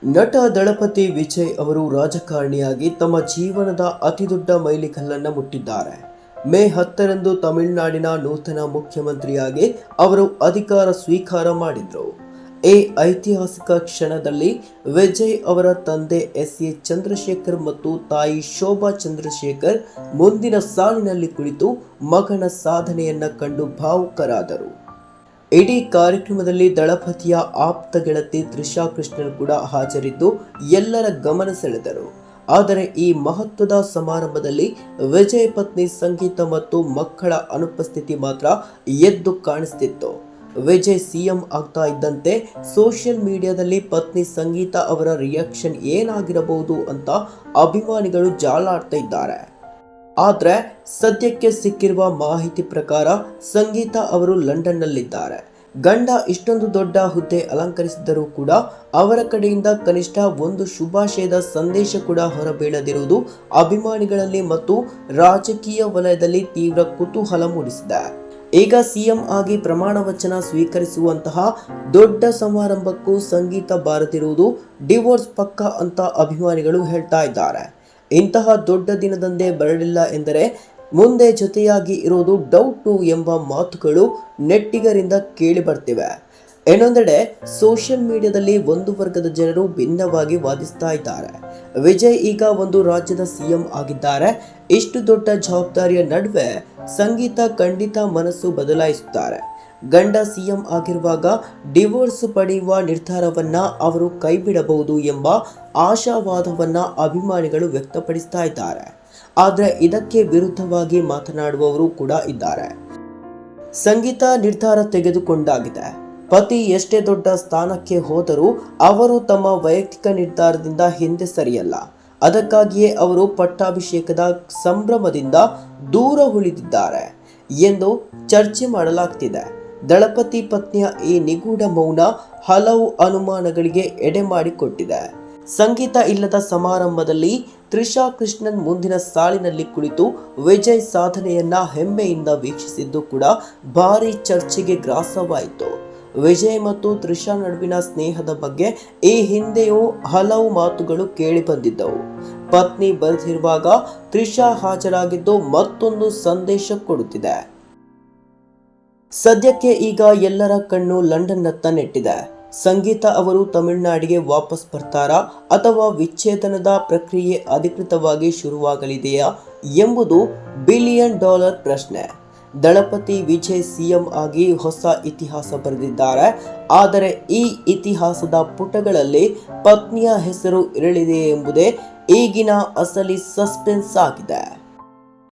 ನಟ ದಳಪತಿ ವಿಜಯ್ ಅವರು ರಾಜಕಾರಣಿಯಾಗಿ ತಮ್ಮ ಜೀವನದ ಅತಿದೊಡ್ಡ ಮೈಲಿಗಲ್ಲನ್ನು ಮುಟ್ಟಿದ್ದಾರೆ. ಮೇ 10ರಂದು ತಮಿಳುನಾಡಿನ ನೂತನ ಮುಖ್ಯಮಂತ್ರಿಯಾಗಿ ಅವರು ಅಧಿಕಾರ ಸ್ವೀಕಾರ ಮಾಡಿದರು. ಈ ಐತಿಹಾಸಿಕ ಕ್ಷಣದಲ್ಲಿ ವಿಜಯ್ ಅವರ ತಂದೆ ಎಸ್.ಎ. ಚಂದ್ರಶೇಖರ್ ಮತ್ತು ತಾಯಿ ಶೋಭಾ ಚಂದ್ರಶೇಖರ್ ಮುಂದಿನ ಸಾಲಿನಲ್ಲಿ ಕುಳಿತು ಮಗನ ಸಾಧನೆಯನ್ನ ಕಂಡು ಭಾವುಕರಾದರು. ಇಡೀ ಕಾರ್ಯಕ್ರಮದಲ್ಲಿ ದಳಪತಿಯ ಆಪ್ತ ಗೆಳತಿ ತ್ರಿಷಾ ಕೃಷ್ಣನ್ ಕೂಡ ಹಾಜರಿದ್ದು ಎಲ್ಲರ ಗಮನ ಸೆಳೆದರು. ಆದರೆ ಈ ಮಹತ್ವದ ಸಮಾರಂಭದಲ್ಲಿ ವಿಜಯ್ ಪತ್ನಿ ಸಂಗೀತ ಮತ್ತು ಮಕ್ಕಳ ಅನುಪಸ್ಥಿತಿ ಮಾತ್ರ ಎದ್ದು ಕಾಣಿಸ್ತಿತ್ತು. ವಿಜಯ್ ಸಿಎಂ ಆಗ್ತಾ ಇದ್ದಂತೆ ಸೋಷಿಯಲ್ ಮೀಡಿಯಾದಲ್ಲಿ ಪತ್ನಿ ಸಂಗೀತ ಅವರ ರಿಯಾಕ್ಷನ್ ಏನಾಗಿರಬಹುದು ಅಂತ ಅಭಿಮಾನಿಗಳು ಜಾಲಾಡ್ತಾ ಇದ್ದಾರೆ. ಆದರೆ ಸದ್ಯಕ್ಕೆ ಸಿಕ್ಕಿರುವ ಮಾಹಿತಿ ಪ್ರಕಾರ ಸಂಗೀತ ಅವರು ಲಂಡನ್ನಲ್ಲಿದ್ದಾರೆ. ಗಂಡ ಇಷ್ಟೊಂದು ದೊಡ್ಡ ಹುದ್ದೆ ಅಲಂಕರಿಸಿದ್ದರೂ ಕೂಡ ಅವರ ಕಡೆಯಿಂದ ಕನಿಷ್ಠ ಒಂದು ಶುಭಾಶಯದ ಸಂದೇಶ ಕೂಡ ಹೊರಬೀಳದಿರುವುದು ಅಭಿಮಾನಿಗಳಲ್ಲಿ ಮತ್ತು ರಾಜಕೀಯ ವಲಯದಲ್ಲಿ ತೀವ್ರ ಕುತೂಹಲ ಮೂಡಿಸಿದೆ. ಈಗ ಸಿಎಂ ಆಗಿ ಪ್ರಮಾಣ ವಚನ ಸ್ವೀಕರಿಸುವಂತಹ ದೊಡ್ಡ ಸಮಾರಂಭಕ್ಕೂ ಸಂಗೀತ ಬಾರದಿರುವುದು ಡಿವೋರ್ಸ್ ಪಕ್ಕ ಅಂತ ಅಭಿಮಾನಿಗಳು ಹೇಳ್ತಾ ಇದ್ದಾರೆ. ಇಂತಹ ದೊಡ್ಡ ದಿನದಂದೇ ಬರಲಿಲ್ಲ ಎಂದರೆ ಮುಂದೆ ಜೊತೆಯಾಗಿ ಇರೋದು ಡೌಟು ಎಂಬ ಮಾತುಗಳು ನೆಟ್ಟಿಗರಿಂದ ಕೇಳಿ ಬರ್ತಿವೆ. ಇನ್ನೊಂದೆಡೆ ಸೋಷಿಯಲ್ ಮೀಡಿಯಾದಲ್ಲಿ ಒಂದು ವರ್ಗದ ಜನರು ಭಿನ್ನವಾಗಿ ವಾದಿಸ್ತಾ ಇದ್ದಾರೆ. ವಿಜಯ್ ಈಗ ಒಂದು ರಾಜ್ಯದ ಸಿಎಂ ಆಗಿದ್ದಾರೆ. ಇಷ್ಟು ದೊಡ್ಡ ಜವಾಬ್ದಾರಿಯ ನಡುವೆ ಸಂಗೀತ ಖಂಡಿತ ಮನಸ್ಸು ಬದಲಾಯಿಸುತ್ತಾರೆ. ಗಂಡ ಸಿಎಂ ಆಗಿರುವಾಗ ಡಿವೋರ್ಸ್ ಪಡೆಯುವ ನಿರ್ಧಾರವನ್ನ ಅವರು ಕೈಬಿಡಬಹುದು ಎಂಬ ಆಶಾವಾದವನ್ನ ಅಭಿಮಾನಿಗಳು ವ್ಯಕ್ತಪಡಿಸ್ತಾ ಇದ್ದಾರೆ. ಆದರೆ ಇದಕ್ಕೆ ವಿರುದ್ಧವಾಗಿ ಮಾತನಾಡುವವರು ಕೂಡ ಇದ್ದಾರೆ. ಸಂಗೀತ ನಿರ್ಧಾರ ತೆಗೆದುಕೊಂಡಾಗಿದೆ. ಪತಿ ಎಷ್ಟೇ ದೊಡ್ಡ ಸ್ಥಾನಕ್ಕೆ ಹೋದರೂ ಅವರು ತಮ್ಮ ವೈಯಕ್ತಿಕ ನಿರ್ಧಾರದಿಂದ ಹಿಂದೆ ಸರಿಯಲ್ಲ. ಅದಕ್ಕಾಗಿಯೇ ಅವರು ಪಟ್ಟಾಭಿಷೇಕದ ಸಂಭ್ರಮದಿಂದ ದೂರ ಉಳಿದಿದ್ದಾರೆ ಎಂದು ಚರ್ಚೆ ಮಾಡಲಾಗ್ತಿದೆ. ದಳಪತಿ ಪತ್ನಿಯ ಈ ನಿಗೂಢ ಮೌನ ಹಲವು ಅನುಮಾನಗಳಿಗೆ ಎಡೆ ಮಾಡಿಕೊಟ್ಟಿದೆ. ಸಂಗೀತ ಇಲ್ಲದ ಸಮಾರಂಭದಲ್ಲಿ ತ್ರಿಷಾ ಕೃಷ್ಣನ್ ಮುಂದಿನ ಸಾಲಿನಲ್ಲಿ ಕುಳಿತು ವಿಜಯ್ ಸಾಧನೆಯನ್ನ ಹೆಮ್ಮೆಯಿಂದ ವೀಕ್ಷಿಸಿದ್ದು ಕೂಡ ಭಾರಿ ಚರ್ಚೆಗೆ ಗ್ರಾಸವಾಯಿತು. ವಿಜಯ್ ಮತ್ತು ತ್ರಿಷಾ ನಡುವಿನ ಸ್ನೇಹದ ಬಗ್ಗೆ ಈ ಹಿಂದೆಯೂ ಹಲವು ಮಾತುಗಳು ಕೇಳಿ ಬಂದಿದ್ದವು. ಪತ್ನಿ ಬರೆದಿರುವಾಗ ತ್ರಿಷಾ ಹಾಜರಾಗಿದ್ದು ಮತ್ತೊಂದು ಸಂದೇಶ ಕೊಡುತ್ತಿದೆ. ಸದ್ಯಕ್ಕೆ ಈಗ ಎಲ್ಲರ ಕಣ್ಣು ಲಂಡನ್ನತ್ತ ನೆಟ್ಟಿದೆ. ಸಂಗೀತ ಅವರು ತಮಿಳುನಾಡಿಗೆ ವಾಪಸ್ ಬರ್ತಾರಾ ಅಥವಾ ವಿಚ್ಛೇದನದ ಪ್ರಕ್ರಿಯೆ ಅಧಿಕೃತವಾಗಿ ಶುರುವಾಗಲಿದೆಯಾ ಎಂಬುದು $1 ಬಿಲಿಯನ್ ಪ್ರಶ್ನೆ. ದಳಪತಿ ವಿಜಯ್ ಸಿಎಂ ಆಗಿ ಹೊಸ ಇತಿಹಾಸ ಬರೆದಿದ್ದಾರೆ. ಆದರೆ ಈ ಇತಿಹಾಸದ ಪುಟಗಳಲ್ಲಿ ಪತ್ನಿಯ ಹೆಸರು ಇರಲಿದೆ ಎಂಬುದೇ ಈಗಿನ ಅಸಲಿ ಸಸ್ಪೆನ್ಸ್ ಆಗಿದೆ.